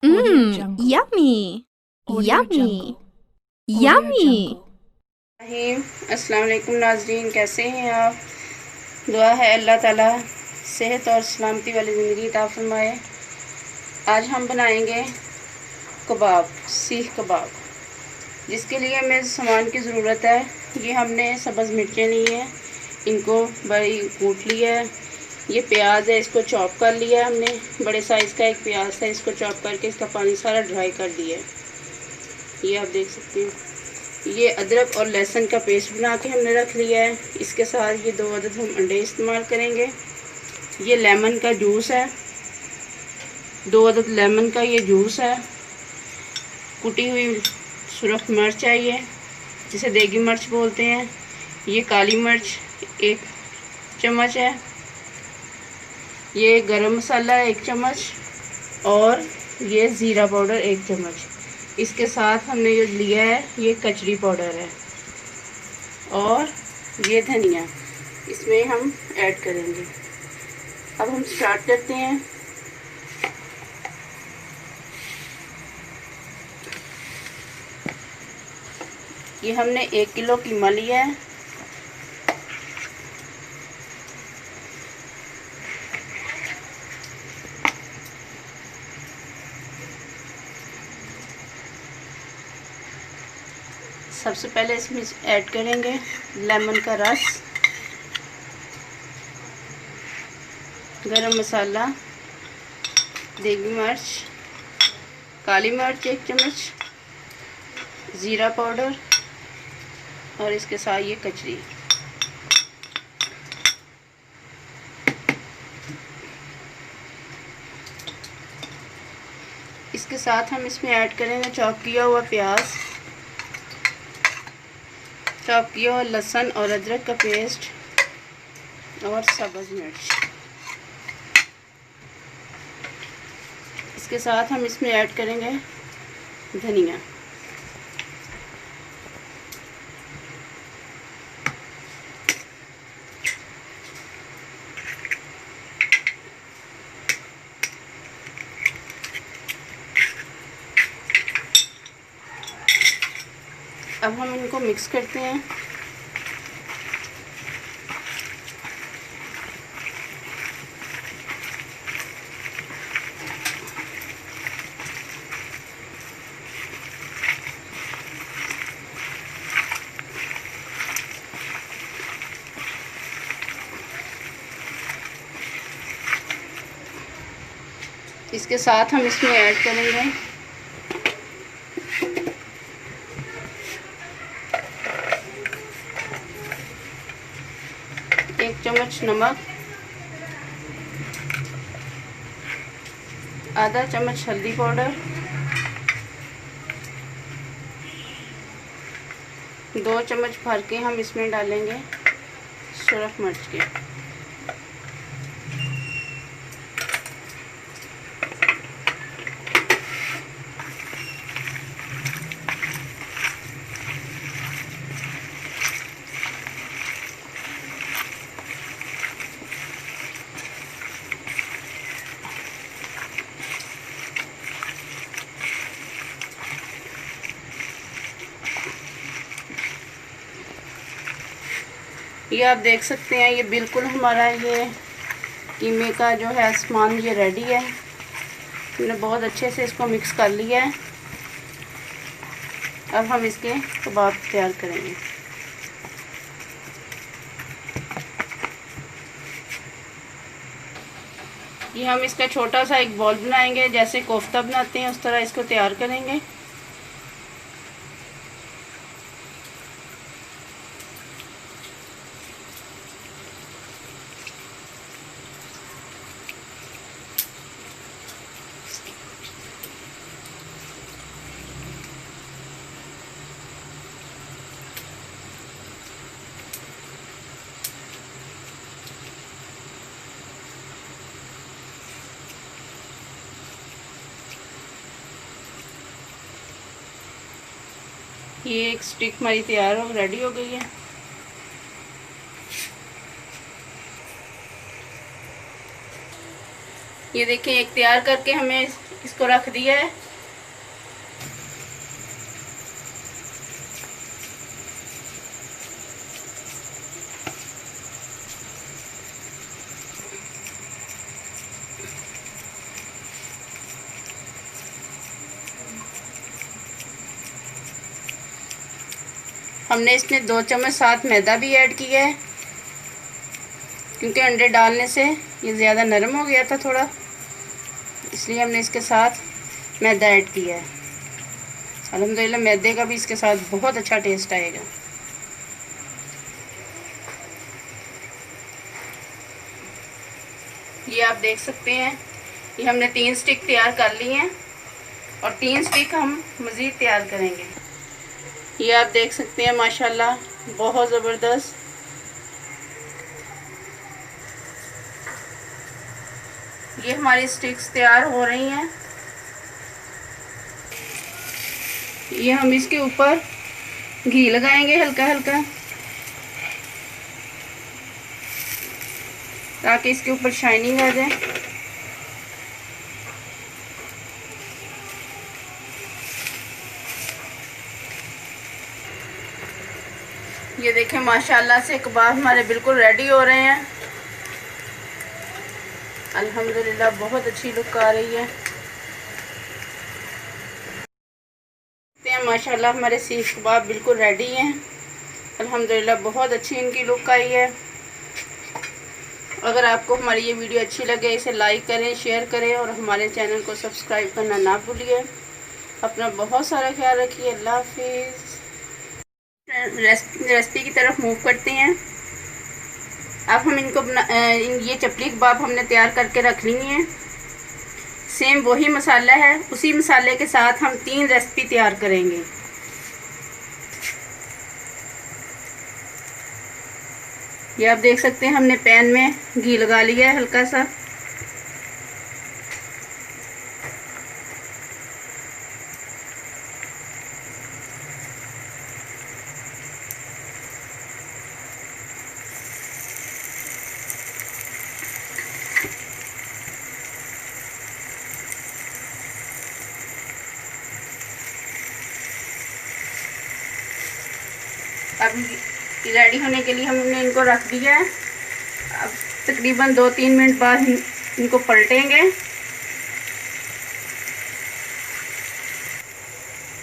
Yummy. Yummy. Yummy. अस्सलाम वालेकुम नाज़रीन, कैसे हैं आप। दुआ है अल्लाह ताला सेहत और सलामती वाली ज़िंदगी अता फरमाए। आज हम बनाएंगे कबाब, सीख कबाब, जिसके लिए हमें सामान की ज़रूरत है। ये हमने सब्ज़ मिर्चें ली हैं, इनको बड़ी कूट लिया है। ये प्याज है, इसको चॉप कर लिया है हमने। बड़े साइज़ का एक प्याज था, इसको चॉप करके इसका पानी सारा ड्राई कर दिया है। ये आप देख सकते हैं। ये अदरक और लहसुन का पेस्ट बना के हमने रख लिया है। इसके साथ ये 2 अदद हम अंडे इस्तेमाल करेंगे। ये लेमन का जूस है, 2 अदद लेमन का ये जूस है। कुटी हुई सुरख मिर्च है, ये जिसे देगी मिर्च बोलते हैं। ये काली मिर्च 1 चम्मच है। ये गरम मसाला 1 चम्मच और ये ज़ीरा पाउडर 1 चम्मच। इसके साथ हमने जो लिया है ये कचरी पाउडर है और ये धनिया इसमें हम ऐड करेंगे। अब हम स्टार्ट करते हैं। ये हमने 1 किलो कीमा लिया है। सबसे पहले इसमें ऐड करेंगे लेमन का रस, गरम मसाला, देगी मिर्च, काली मिर्च 1 चम्मच, ज़ीरा पाउडर और इसके साथ ये कचरी। इसके साथ हम इसमें ऐड करेंगे चॉप किया हुआ प्याज, चॉप किया हुआ लहसुन और अदरक का पेस्ट और सब्ज़ मिर्च। इसके साथ हम इसमें ऐड करेंगे धनिया। अब हम इनको मिक्स करते हैं। इसके साथ हम इसमें ऐड करेंगे एक चम्मच नमक, आधा चम्मच हल्दी पाउडर, 2 चम्मच भर के हम इसमें डालेंगे सुरख मिर्च के। ये आप देख सकते हैं, ये बिल्कुल हमारा ये कीमे का जो है सामान ये रेडी है। हमने बहुत अच्छे से इसको मिक्स कर लिया है। अब हम इसके कबाब तैयार करेंगे। ये हम इसका छोटा सा एक बॉल बनाएंगे, जैसे कोफ्ता बनाते हैं उस तरह इसको तैयार करेंगे। ये एक स्टिक हमारी तैयार हो रेडी हो गई है। ये देखिए, एक तैयार करके हमें इसको रख दिया है। हमने इसमें 2 चम्मच साथ मैदा भी ऐड किया है, क्योंकि अंडे डालने से ये ज़्यादा नरम हो गया था थोड़ा, इसलिए हमने इसके साथ मैदा ऐड किया है। अल्हम्दुलिल्लाह मैदे का भी इसके साथ बहुत अच्छा टेस्ट आएगा। ये आप देख सकते हैं, ये हमने 3 स्टिक तैयार कर ली हैं और 3 स्टिक हम मज़ीद तैयार करेंगे। ये आप देख सकते हैं माशाल्लाह बहुत ज़बरदस्त। ये हमारी स्टिक्स तैयार हो रही हैं। ये हम इसके ऊपर घी लगाएंगे हल्का हल्का, ताकि इसके ऊपर शाइनिंग आ जाए। ये देखें माशाल्लाह से कबाब हमारे बिल्कुल रेडी हो रहे हैं। अल्हम्दुलिल्लाह बहुत अच्छी लुक आ रही है। माशाल्लाह हमारे सीख कबाब बिल्कुल रेडी हैं। अल्हम्दुलिल्लाह बहुत अच्छी इनकी लुक आई है। अगर आपको हमारी ये वीडियो अच्छी लगे इसे लाइक करें, शेयर करें और हमारे चैनल को सब्सक्राइब करना ना भूलिए। अपना बहुत सारा ख्याल रखिए। अल्लाह हाफिज़। रेसिपी की तरफ मूव करते हैं। अब हम इनको ये चपली कबाब हमने तैयार करके रख ली है। सेम वही मसाला है, उसी मसाले के साथ हम 3 रेसिपी तैयार करेंगे। ये आप देख सकते हैं हमने पैन में घी लगा लिया है हल्का सा। अब रेडी होने के लिए हमने इनको रख दिया है। अब तकरीबन 2-3 मिनट बाद इनको पलटेंगे।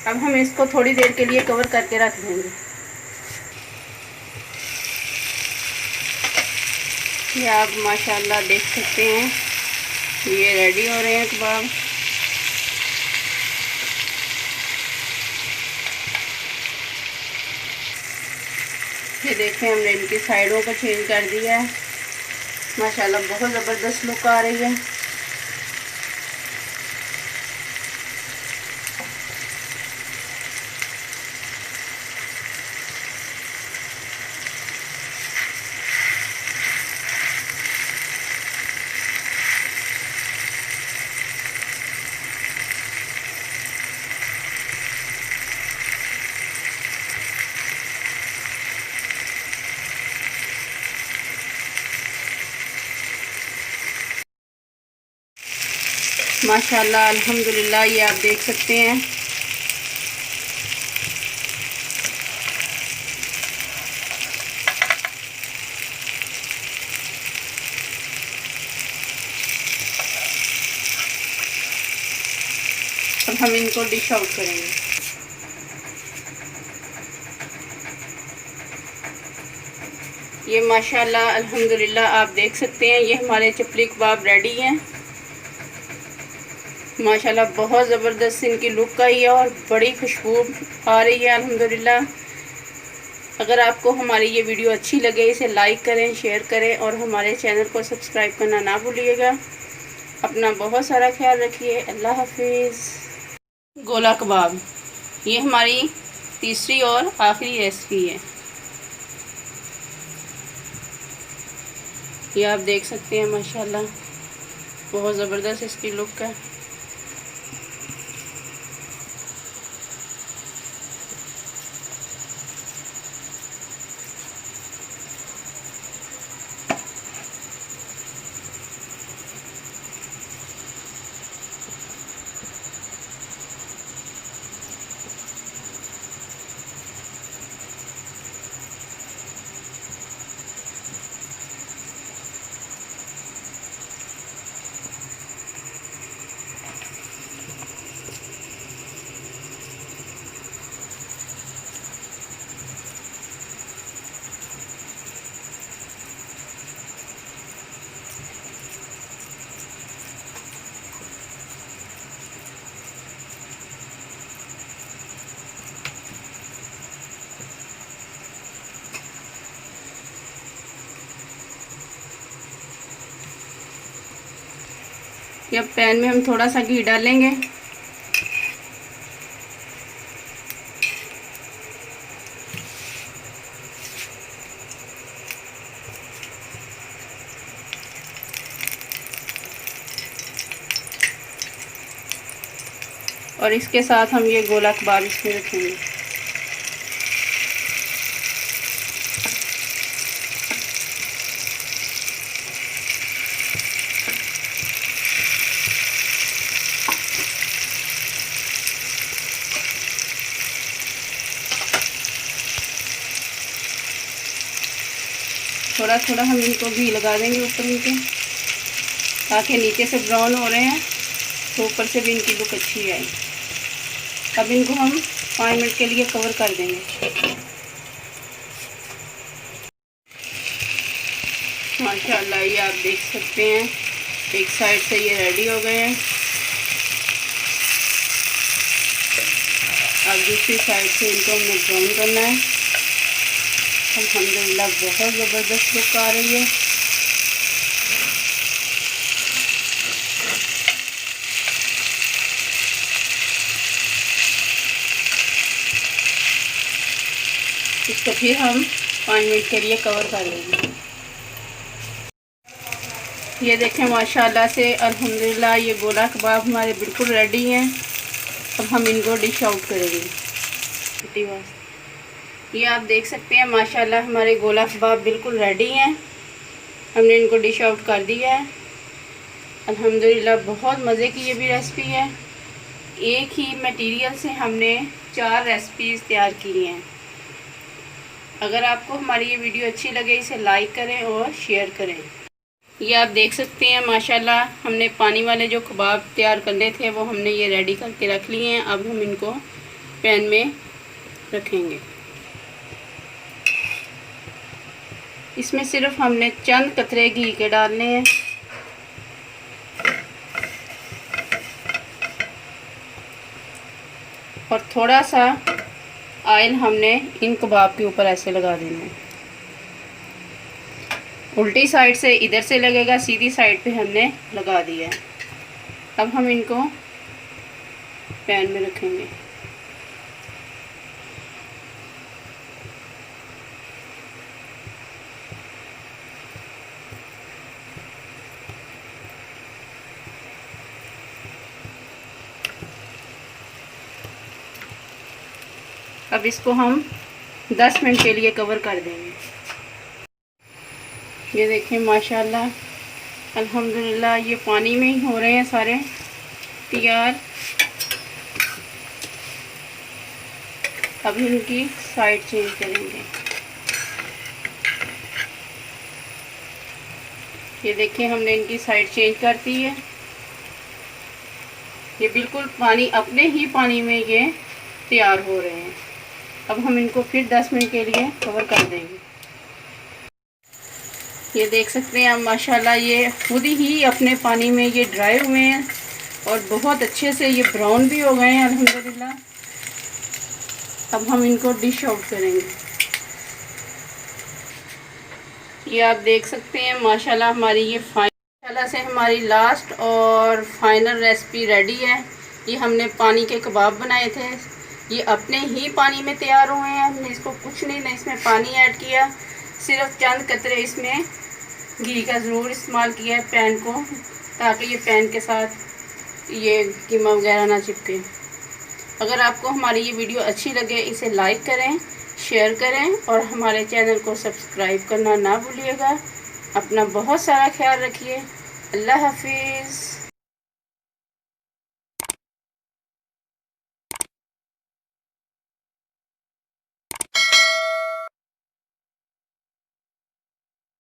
अब हम इसको थोड़ी देर के लिए कवर करके रख देंगे। ये आप माशाल्लाह देख सकते हैं, ये रेडी हो रहे हैं कबाब। ये देखें हमने इनकी साइडों को चेंज कर दिया है। माशाल्लाह बहुत ज़बरदस्त लुक आ रही है। माशाल्लाह अल्हम्दुलिल्लाह ये आप देख सकते हैं। अब हम इनको डिश आउट करेंगे। ये माशाल्लाह अल्हम्दुलिल्लाह आप देख सकते हैं, ये हमारे चपली कबाब रेडी हैं। माशाल्लाह बहुत ज़बरदस्त इनकी लुक आई है और बड़ी खुशबू आ रही है अल्हम्दुलिल्लाह। अगर आपको हमारी ये वीडियो अच्छी लगे इसे लाइक करें, शेयर करें और हमारे चैनल को सब्सक्राइब करना ना भूलिएगा। अपना बहुत सारा ख्याल रखिए। अल्लाह हाफिज़। गोला कबाब ये हमारी तीसरी और आखिरी रेसिपी है। ये आप देख सकते हैं माशाल्लाह बहुत ज़बरदस्त इसकी लुक है। ये अब पैन में हम थोड़ा सा घी डालेंगे। और इसके साथ हम ये गोला कबाब इसमें रखेंगे। थोड़ा थोड़ा हम इनको घी लगा देंगे ऊपर इनके, ताकि नीचे से ब्राउन हो रहे हैं तो ऊपर से भी इनकी लुक अच्छी आए। अब इनको हम 5 मिनट के लिए कवर कर देंगे। माशाल्लाह ये आप देख सकते हैं एक साइड से ये रेडी हो गए हैं। अब दूसरी साइड से इनको हमने ब्राउन करना है। अल्हम्दुलिल्लाह बहुत ज़बरदस्त लुक आ रही है। इसको फिर हम 5 मिनट के लिए कवर कर लेंगे। ये देखें माशाल्लाह से अल्हम्दुलिल्लाह ये गोला कबाब हमारे बिल्कुल रेडी हैं। अब हम इनको डिश आउट करेंगे। ये आप देख सकते हैं माशाल्लाह हमारे गोला कबाब बिल्कुल रेडी हैं। हमने इनको डिश आउट कर दिया है। अल्हम्दुलिल्लाह बहुत मज़े की ये भी रेसिपी है। एक ही मटेरियल से हमने 4 रेसिपीज़ तैयार की हैं। अगर आपको हमारी ये वीडियो अच्छी लगे इसे लाइक करें और शेयर करें। ये आप देख सकते हैं माशाल्लाह हमने पानी वाले जो कबाब तैयार करने थे वो हमने ये रेडी करके रख लिए हैं। अब हम इनको पैन में रखेंगे। इसमें सिर्फ हमने चंद कतरे घी के डालने हैं। और थोड़ा सा ऑयल हमने इन कबाब के ऊपर ऐसे लगा देना है। उल्टी साइड से इधर से लगेगा, सीधी साइड पे हमने लगा दिया है। अब हम इनको पैन में रखेंगे। अब इसको हम 10 मिनट के लिए कवर कर देंगे। ये देखिए माशाल्लाह अल्हम्दुलिल्लाह ये पानी में ही हो रहे हैं सारे तैयार। अब इनकी साइड चेंज करेंगे। ये देखिए हमने इनकी साइड चेंज कर दी है। ये बिल्कुल पानी अपने ही पानी में ये तैयार हो रहे हैं। अब हम इनको फिर 10 मिनट के लिए कवर कर देंगे। ये देख सकते हैं आप माशाल्लाह ये खुद ही अपने पानी में ये ड्राई हुए हैं और बहुत अच्छे से ये ब्राउन भी हो गए हैं अल्हम्दुलिल्लाह। अब हम इनको डिश आउट करेंगे। ये आप देख सकते हैं माशाल्लाह हमारी ये माशाल्लाह से हमारी लास्ट और फाइनल रेसिपी रेडी है। ये हमने पानी के कबाब बनाए थे। ये अपने ही पानी में तैयार हुए हैं। हमने इसको कुछ नहीं, ना इसमें पानी ऐड किया, सिर्फ चंद कतरे इसमें घी का ज़रूर इस्तेमाल किया है पैन को, ताकि ये पैन के साथ ये कीमा वगैरह ना चिपके। अगर आपको हमारी ये वीडियो अच्छी लगे इसे लाइक करें, शेयर करें और हमारे चैनल को सब्सक्राइब करना ना भूलिएगा। अपना बहुत सारा ख्याल रखिए। अल्लाह हाफिज़।